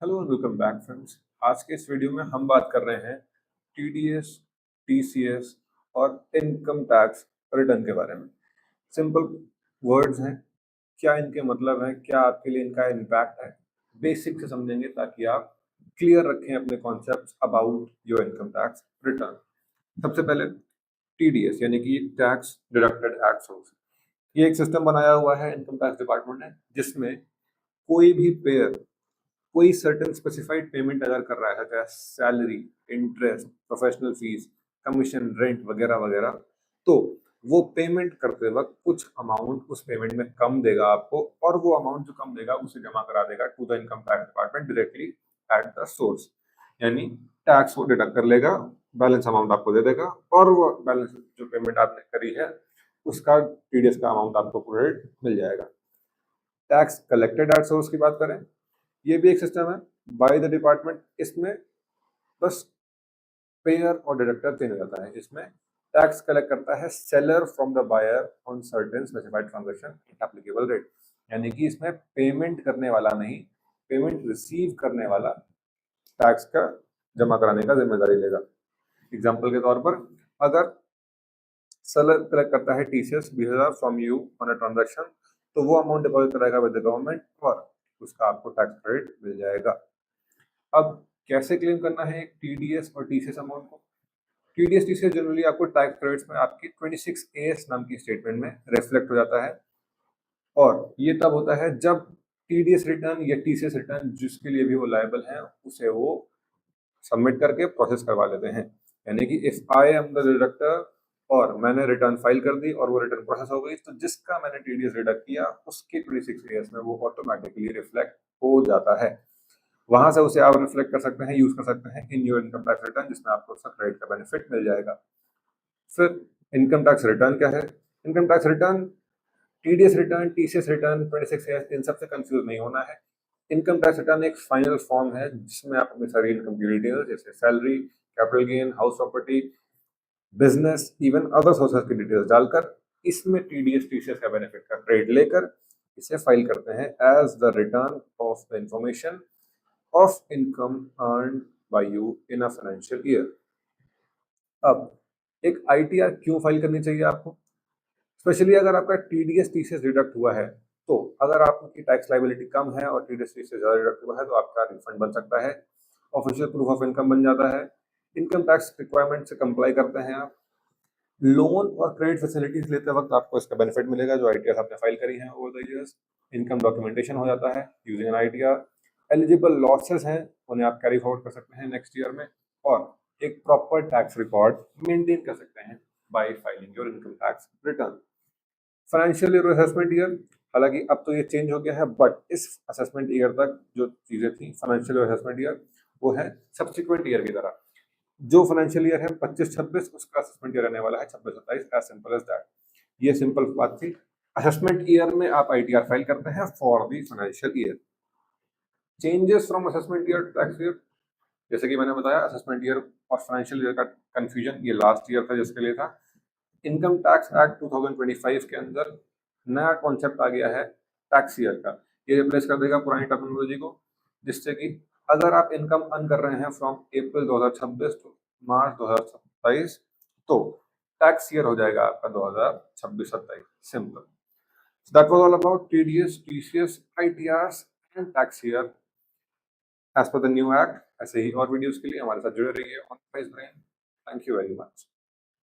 Hello and welcome back friends. आज के इस वीडियो में हम बात कर रहे हैं टीडीएस, टीसीएस और इनकम टैक्स रिटर्न के बारे में। सिंपल वर्ड्स हैं, क्या इनके मतलब हैं, क्या आपके लिए इनका इम्पैक्ट है, बेसिक से समझेंगे ताकि आप क्लियर रखें अपने concepts about your income tax return. सबसे पहले टीडीएस यानी कि टैक्स डिडक्टेड एट सोर्स। ये एक सिस्टम बनाया हुआ है इनकम टैक्स डिपार्टमेंट ने, जिसमें कोई भी पेयर कोई सर्टेन स्पेसिफाइड पेमेंट अगर कर रहा है, चाहे salary, interest, professional fees, commission, rent वगैरह वगैरह, तो वो पेमेंट करते वक्त कुछ अमाउंट उस पेमेंट में कम देगा आपको, और वो अमाउंट जो कम देगा उसे जमा करा देगा to the income tax department directly at the source. यानी टैक्स वो डिडक्ट कर लेगा, बैलेंस अमाउंट आपको दे देगा, और वो बैलेंस जो पेमेंट आपने करी है उसका टीडीएस का अमाउंट आपको क्रेडिट मिल जाएगा। टैक्स कलेक्टेड एट सोर्स की बात करें, ये भी एक सिस्टम है बाय द डिपार्टमेंट। इसमें बस पेयर और डिडक्टर चेंज हो जाता है। इसमें टैक्स कलेक्ट करता है seller from the buyer on certain specified transaction applicable rate. यानी कि इसमें पेमेंट करने वाला नहीं, पेमेंट रिसीव करने वाला टैक्स का जमा कराने का जिम्मेदारी लेगा। एग्जाम्पल के तौर पर, अगर सेलर कलेक्ट करता है TCS 20,000 from you on a transaction, तो वो अमाउंट डिपॉजिट कराएगा विद द गवर्नमेंट और उसका आपको टैक्स क्रेडिट मिल जाएगा। अब कैसे क्लेम करना है एक टीडीएस और टीसीएस अमाउंट को? टीडीएस टीसीएस जनरली आपको टैक्स क्रेडिट्स में आपकी 26 नाम की स्टेटमेंट में रिफ्लेक्ट हो जाता है, और ये तब होता है जब टीडीएस रिटर्न या टीसीएस रिटर्न जिसके लिए भी वो लायबल है उसे वो सबमिट करके प्रोसेस करवा लेते हैं। यानी कि if I am the deductor और मैंने रिटर्न फाइल कर दी और वो रिटर्न प्रोसेस हो गई, तो जिसका मैंने टीडीएस डिडक्ट किया उसके 26 ईयर्स में वो ऑटोमेटिकली रिफ्लेक्ट हो जाता है। वहां से उसे आप रिफ्लेक्ट कर सकते हैं, यूज कर सकते हैं in your income tax return, जिसमें आपको उसका क्रेडिट का बेनिफिट मिल जाएगा। फिर इनकम टैक्स रिटर्न क्या है? Income tax return, TDS return, TCS return, 26 years, इन सबसे कंफ्यूज नहीं होना है। इनकम टैक्स रिटर्न एक फाइनल फॉर्म है जिसमें आप अपनी सारी इनकम की डिटेल्स जैसे salary, capital gain, house property, business, even other sources की डिटेल्स डालकर इसमें टीडीएस टीसीएस का बेनिफिट का क्रेडिट लेकर इसे फाइल करते हैं as the return of the information of income earned by you in a financial year। अब एक आईटीआर क्यों फाइल करनी चाहिए आपको? स्पेशली अगर आपका टीडीएस टीसीएस डिडक्ट हुआ है, तो अगर आपकी टैक्स लाइबिलिटी कम है और टीडीएस टीसीएस ज्यादा डिडक्ट हुआ है तो आपका रिफंड बन सकता है, ऑफिशियल प्रूफ ऑफ इनकम बन जाता है, इनकम टैक्स रिक्वायरमेंट से कंप्लाई करते हैं आप, लोन और क्रेडिट फैसिलिटीज लेते वक्त आपको इसका बेनिफिट मिलेगा जो आईटीआर आपने फाइल करी है over the years, income documentation हो जाता है using an ITR, eligible losses हैं उन्हें आप कैरी फॉरवर्ड कर सकते हैं नेक्स्ट ईयर में, और एक प्रॉपर टैक्स रिकॉर्ड मेंटेन कर सकते हैं bye filing your income tax return. Financial year assessment year, हालांकि अब तो ये चेंज हो गया है, बट इस असेसमेंट ईयर तक जो चीजें थी फाइनेंशियल असेसमेंट ईयर वो है सब्सिक्वेंट ईयर की तरह। जो फाइनेंशियल ईयर है 25-26 उसका असेसमेंट ईयर रहने वाला है 26-27, एज सिंपल एज दैट। ये सिंपल बात थी। असेसमेंट ईयर में आप आईटीआर फाइल करते हैं for the financial year. Changes from assessment year to tax year, जैसे कि मैंने बताया असेसमेंट ईयर और फाइनेंशियल ईयर का कंफ्यूजन ये लास्ट ईयर था जिसके लिए था। इनकम टैक्स एक्ट 2025 के अंदर नया कॉन्सेप्ट आ गया है टैक्स ईयर का। ये रिप्लेस कर देगा पुरानी टर्मिनोलॉजी को, जिससे कि अगर आप इनकम अर्न कर रहे हैं फ्रॉम अप्रैल 2026 टू मार्च 2027, तो टैक्स ईयर हो जाएगा आपका 2026-27। Simple. That was all about TDS, TCS, ITRs and tax year as per the new act. ऐसे ही और वीडियोस के लिए हमारे साथ जुड़े रहिए on price brain. Thank you very much.